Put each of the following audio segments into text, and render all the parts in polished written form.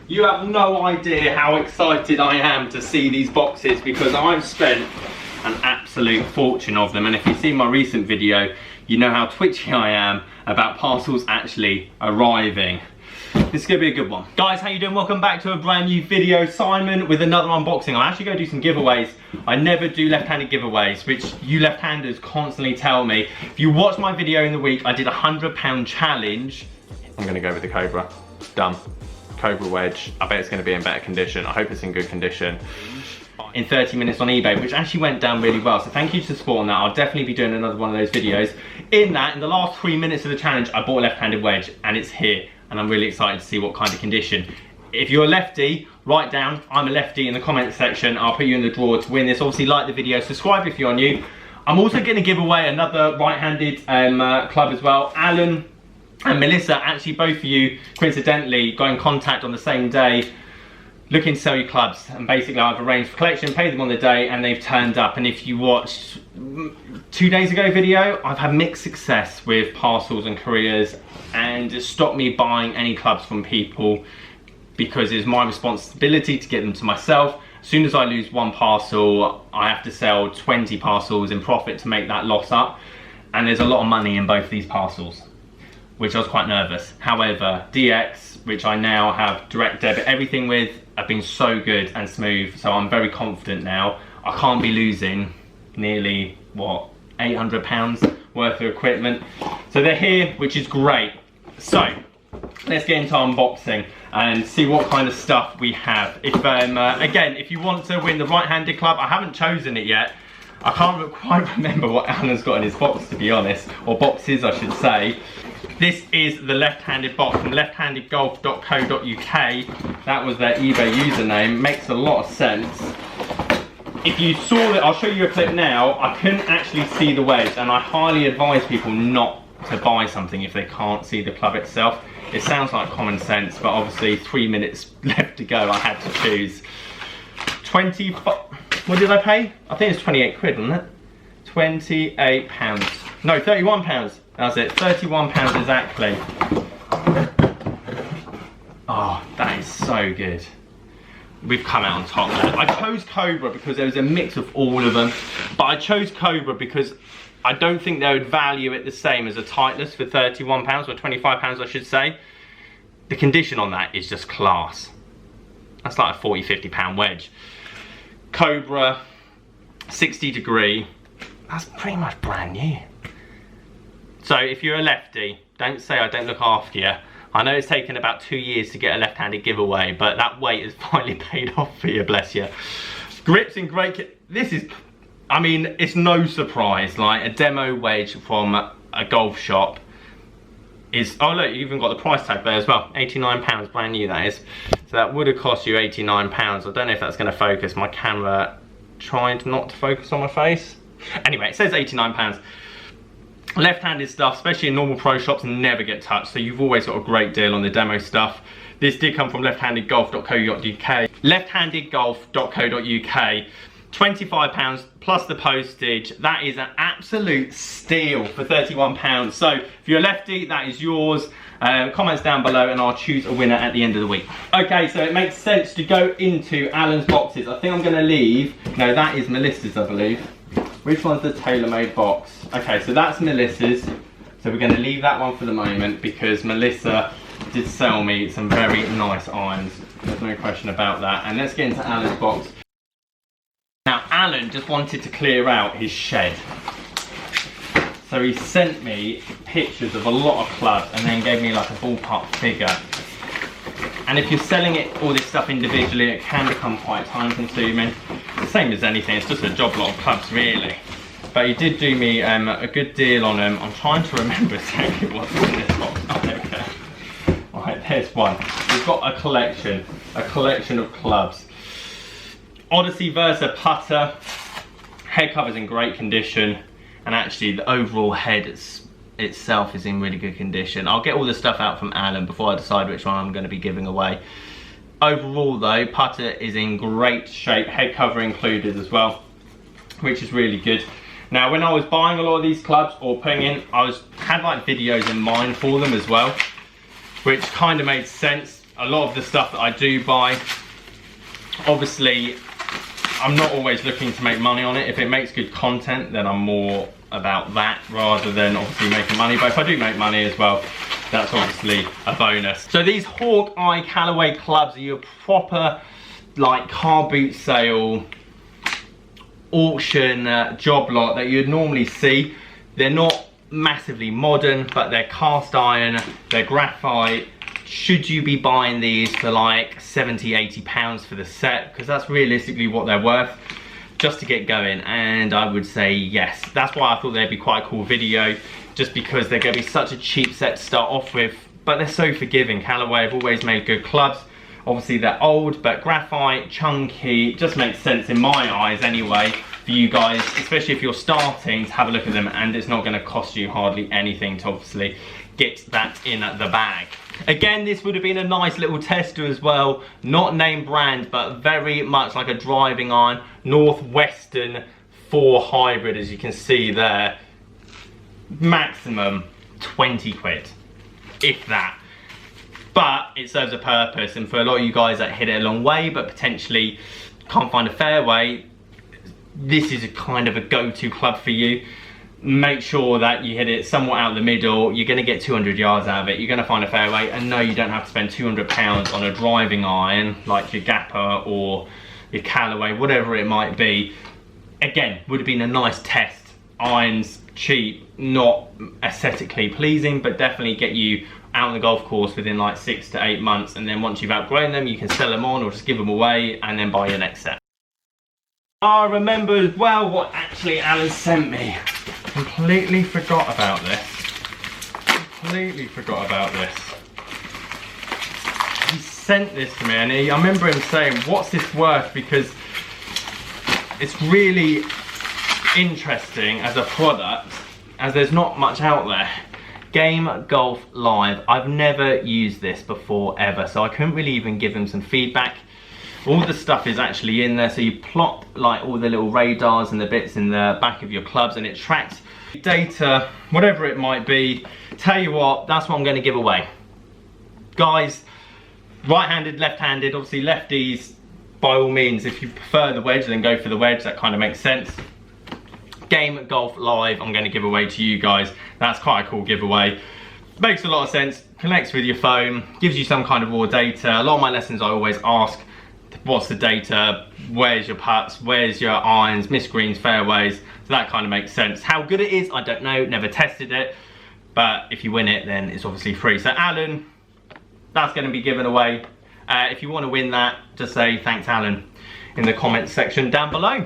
You have no idea how excited I am to see these boxes because I've spent an absolute fortune of them, and if you've seen my recent video, you know how twitchy I am about parcels actually arriving. This is gonna be a good one. Guys, how you doing? Welcome back to a brand new video. Simon with another unboxing. I'm actually gonna do some giveaways. I never do left-handed giveaways, which you left-handers constantly tell me. If you watch my video in the week, I did a £100 challenge. I'm gonna go with the Cobra. Done. Cobra wedge. I bet it's gonna be in better condition. I hope it's in good condition. In 30 minutes on eBay, which actually went down really well. So thank you to support on that. I'll definitely be doing another one of those videos. In the last 3 minutes of the challenge, I bought a left-handed wedge and it's here. And I'm really excited to see what kind of condition. If you're a lefty, write down, I'm a lefty in the comment section. I'll put you in the draw to win this. Obviously like the video, subscribe if you're new. I'm also gonna give away another right-handed club as well. Alan and Melissa, actually both of you, coincidentally, got in contact on the same day looking to sell you clubs, and basically I've arranged for collection, paid them on the day, and they've turned up. And if you watched 2 days ago video, I've had mixed success with parcels and couriers, and it stopped me buying any clubs from people because it's my responsibility to get them to myself. As soon as I lose one parcel, I have to sell 20 parcels in profit to make that loss up, and there's a lot of money in both these parcels, which I was quite nervous. However, DX, which I now have direct debit everything with, have been so good and smooth, so I'm very confident now. I can't be losing nearly, what, £800 worth of equipment. So they're here, which is great. So, let's get into unboxing and see what kind of stuff we have. If again, if you want to win the right-handed club, I haven't chosen it yet. I can't quite remember what Alan's got in his box, to be honest, or boxes I should say. This is the left-handed box from lefthandedgolf.co.uk. That was their eBay username. Makes a lot of sense. If you saw it, I'll show you a clip now. I couldn't actually see the wedge, and I highly advise people not to buy something if they can't see the club itself. It sounds like common sense, but obviously 3 minutes left to go. I had to choose. What did I pay? I think it's 28 quid, wasn't it? £28. No, £31. That's it, £31 exactly. Oh, that is so good. We've come out on top there. I chose Cobra because there was a mix of all of them, but I chose Cobra because I don't think they would value it the same as a Titleist for £31, or £25 I should say. The condition on that is just class. That's like a £40, £50 wedge. Cobra, 60 degree, that's pretty much brand new. So if you're a lefty, don't say I don't look after you. I know it's taken about 2 years to get a left-handed giveaway, but that wait has finally paid off for you, bless you. Grips in great, this is, I mean, it's no surprise, like a demo wedge from a golf shop is, oh look, you even got the price tag there as well, £89, brand new that is. So that would have cost you £89. I don't know if that's gonna focus. My camera tried not to focus on my face. Anyway, it says £89. Left-handed stuff, especially in normal pro shops, never get touched, so you've always got a great deal on the demo stuff. This did come from lefthandedgolf.co.uk. lefthandedgolf.co.uk. £25 plus the postage. That is an absolute steal for £31. So if you're a lefty, that is yours. Comments down below and I'll choose a winner at the end of the week. Okay, so it makes sense to go into Alan's boxes. I think I'm gonna leave, no, that is Melissa's, I believe. Which one's the TaylorMade box? Okay, so that's Melissa's. So we're gonna leave that one for the moment because Melissa did sell me some very nice irons. There's no question about that. And let's get into Alan's box. Now, Alan just wanted to clear out his shed. So he sent me pictures of a lot of clubs and then gave me like a ballpark figure. And if you're selling it, all this stuff individually, it can become quite time consuming. The same as anything, it's just a job lot of clubs really. But he did do me a good deal on them. I'm trying to remember exactly what's in this box. Oh, okay. Alright, there's one. We've got a collection of clubs. Odyssey Versa putter. Head cover's in great condition. And actually the overall head itself is in really good condition. I'll get all the stuff out from Alan before I decide which one I'm going to be giving away. Overall though, putter is in great shape, head cover included as well, which is really good. Now when I was buying a lot of these clubs or putting in, I had like videos in mind for them as well, which kind of made sense. a lot of the stuff that I do buy, obviously, I'm not always looking to make money on it. If it makes good content, then I'm more about that rather than obviously making money. But if I do make money as well, that's obviously a bonus. So these Hawkeye Callaway clubs are your proper like car boot sale auction job lot that you'd normally see. They're not massively modern, but they're cast iron, they're graphite. Should you be buying these for like 70, 80 pounds for the set? Because that's realistically what they're worth just to get going. And I would say yes. That's why I thought they'd be quite a cool video, just because they're going to be such a cheap set to start off with, but they're so forgiving. Callaway have always made good clubs. Obviously they're old, but graphite, chunky, just makes sense in my eyes anyway for you guys, especially if you're starting, to have a look at them, and it's not going to cost you hardly anything to obviously get that in the bag. Again, this would have been a nice little tester as well, not name brand, but very much like a driving iron, Northwestern 4 hybrid, as you can see there. Maximum 20 quid, if that. But it serves a purpose, and for a lot of you guys that hit it a long way but potentially can't find a fairway, this is a kind of a go-to club for you. Make sure that you hit it somewhat out of the middle. You're going to get 200 yards out of it. You're going to find a fairway, and no, you don't have to spend 200 pounds on a driving iron like your Gapper or your Callaway, whatever it might be. Again, would have been a nice test. Irons cheap, not aesthetically pleasing, but definitely get you out on the golf course within like 6 to 8 months, and then once you've outgrown them, you can sell them on or just give them away and then buy your next set. I remember as well what actually Alan sent me. Completely forgot about this. Completely forgot about this. He sent this to me, and I remember him saying, what's this worth? Because it's really interesting as a product, as there's not much out there. Game Golf Live. I've never used this before ever, so I couldn't really even give him some feedback. All the stuff is actually in there, so you plop like all the little radars and the bits in the back of your clubs, and it tracks data, whatever it might be. Tell you what, that's what I'm going to give away. Guys, right-handed, left-handed, obviously lefties, by all means, if you prefer the wedge, then go for the wedge, that kind of makes sense. Game Golf Live, I'm going to give away to you guys. That's quite a cool giveaway. Makes a lot of sense, connects with your phone, gives you some kind of raw data. A lot of my lessons I always ask, what's the data, where's your putts, where's your irons, missed greens, fairways, so that kind of makes sense. How good it is, I don't know, never tested it, but if you win it, then it's obviously free. So Alan, that's going to be given away. If you want to win that, just say thanks Alan in the comments section down below.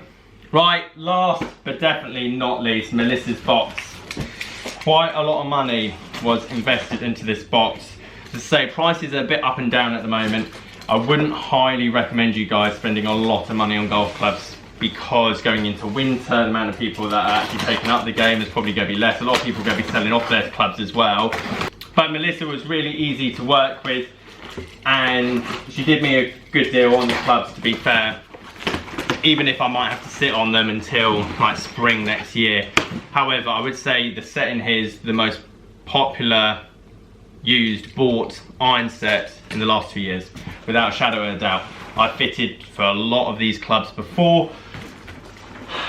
Right, last but definitely not least, Melissa's box. Quite a lot of money was invested into this box. As I say, prices are a bit up and down at the moment. I wouldn't highly recommend you guys spending a lot of money on golf clubs, because going into winter, the amount of people that are actually taking up the game is probably going to be less. A lot of people are going to be selling off their clubs as well. But Melissa was really easy to work with, and she did me a good deal on the clubs, to be fair, even if I might have to sit on them until like spring next year. However, I would say the set in here is the most popular used bought iron set in the last 2 years, without a shadow of a doubt. I've fitted for a lot of these clubs before.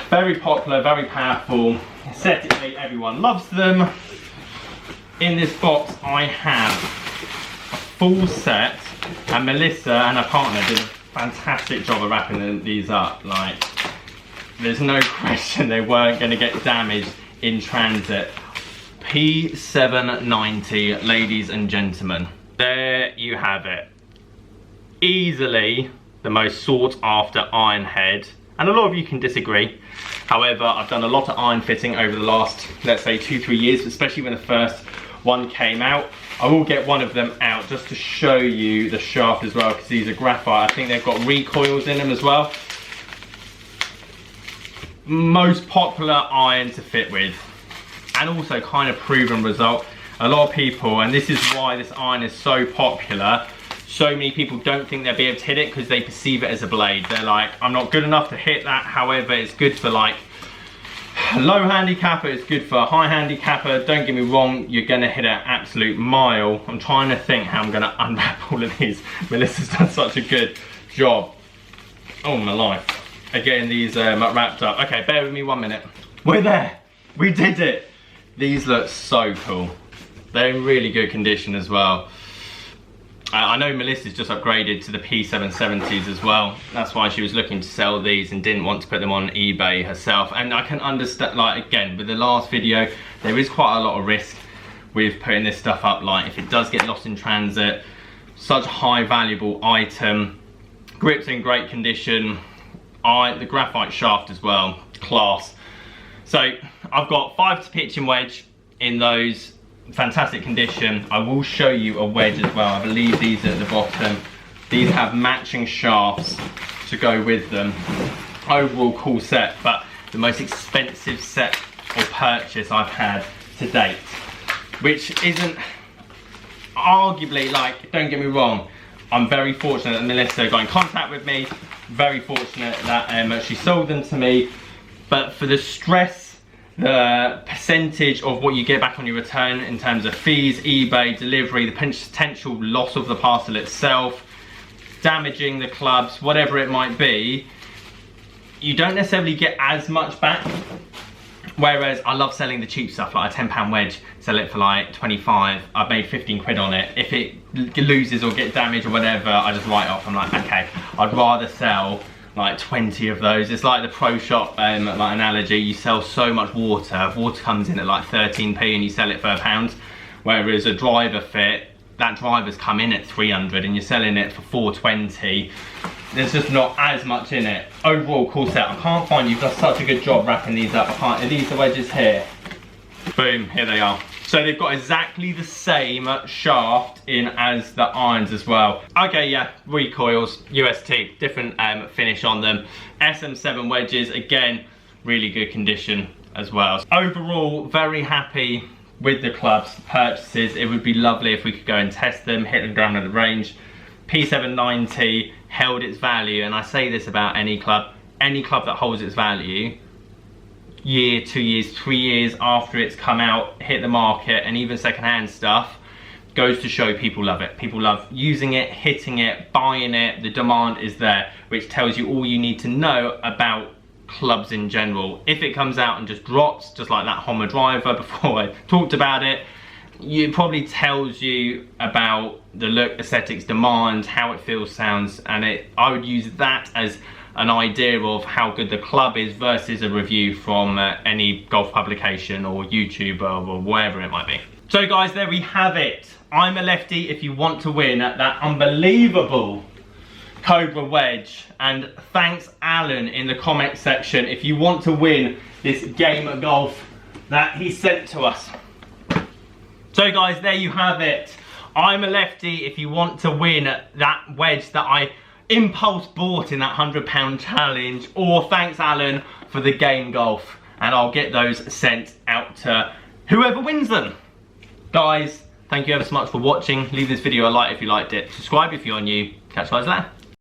Very popular, very powerful. Aesthetically, everyone loves them. In this box, I have a full set, and Melissa and her partner did a fantastic job of wrapping these up. Like, there's no question they weren't going to get damaged in transit. P790, ladies and gentlemen. There you have it. Easily the most sought after iron head, and a lot of you can disagree. However, I've done a lot of iron fitting over the last, let's say, 2-3 years, especially when the first one came out. I will get one of them out just to show you the shaft as well, because these are graphite. I think they've got recoils in them as well. Most popular iron to fit with, and also kind of proven result. A lot of people, and this is why this iron is so popular, so many people don't think they'll be able to hit it because they perceive it as a blade. They're like, I'm not good enough to hit that. However, it's good for like low handicapper, it's good for a high handicapper. Don't get me wrong, you're gonna hit an absolute mile. I'm trying to think how I'm gonna unwrap all of these. Melissa's done such a good job. Oh my life. Again, these wrapped up. Okay, bear with me 1 minute. We're there, we did it. These look so cool. They're in really good condition as well. I know Melissa's just upgraded to the P770s as well. That's why she was looking to sell these and didn't want to put them on eBay herself. And I can understand, like, again, with the last video, there is quite a lot of risk with putting this stuff up. Like, if it does get lost in transit, such a high valuable item. Grip's in great condition. The graphite shaft as well, class. So I've got 5 to pitching wedge in those. Fantastic condition. I will show you a wedge as well. I believe these are at the bottom. These have matching shafts to go with them. Overall cool set, but the most expensive set or purchase I've had to date, which isn't arguably, like, don't get me wrong, I'm very fortunate that Melissa got in contact with me, very fortunate that she sold them to me, but for the stress, the percentage of what you get back on your return in terms of fees, eBay, delivery, the potential loss of the parcel itself, damaging the clubs, whatever it might be, you don't necessarily get as much back. Whereas I love selling the cheap stuff, like a £10 wedge, sell it for like 25, I've made 15 quid on it. If it loses or gets damaged or whatever, I just write off. I'm like, okay, I'd rather sell like 20 of those. It's like the pro shop like analogy. You sell so much water. Water comes in at like 13p and you sell it for £1. Whereas a driver fit, that driver's come in at 300 and you're selling it for 420. There's just not as much in it. Overall, cool set. I can't find, you've done such a good job wrapping these up. Are these the wedges here? Boom, here they are. So they've got exactly the same shaft in as the irons as well. Okay, yeah, recoils, UST, different finish on them. SM7 wedges, again, really good condition as well. Overall, very happy with the clubs purchases. It would be lovely if we could go and test them, hit them down at the range. P790 held its value, and I say this about any club that holds its value, year, 2 years, 3 years after it's come out, hit the market, and even secondhand stuff, goes to show people love it. People love using it, hitting it, buying it. The demand is there, which tells you all you need to know about clubs in general. If it comes out and just drops, just like that Homer driver before I talked about it, it probably tells you about the look, aesthetics, demand, how it feels, sounds, and I would use that as an idea of how good the club is versus a review from any golf publication or YouTuber or wherever it might be. So guys, there we have it. I'm a lefty if you want to win at that unbelievable Cobra wedge, and thanks Alan in the comment section if you want to win this game of golf that he sent to us. So guys, there you have it. I'm a lefty if you want to win that wedge that I impulse bought in that £100 challenge, or thanks Alan for the game golf, and I'll get those sent out to whoever wins them. Guys, thank you ever so much for watching. Leave this video a like if you liked it. Subscribe if you're new. Catch you guys later.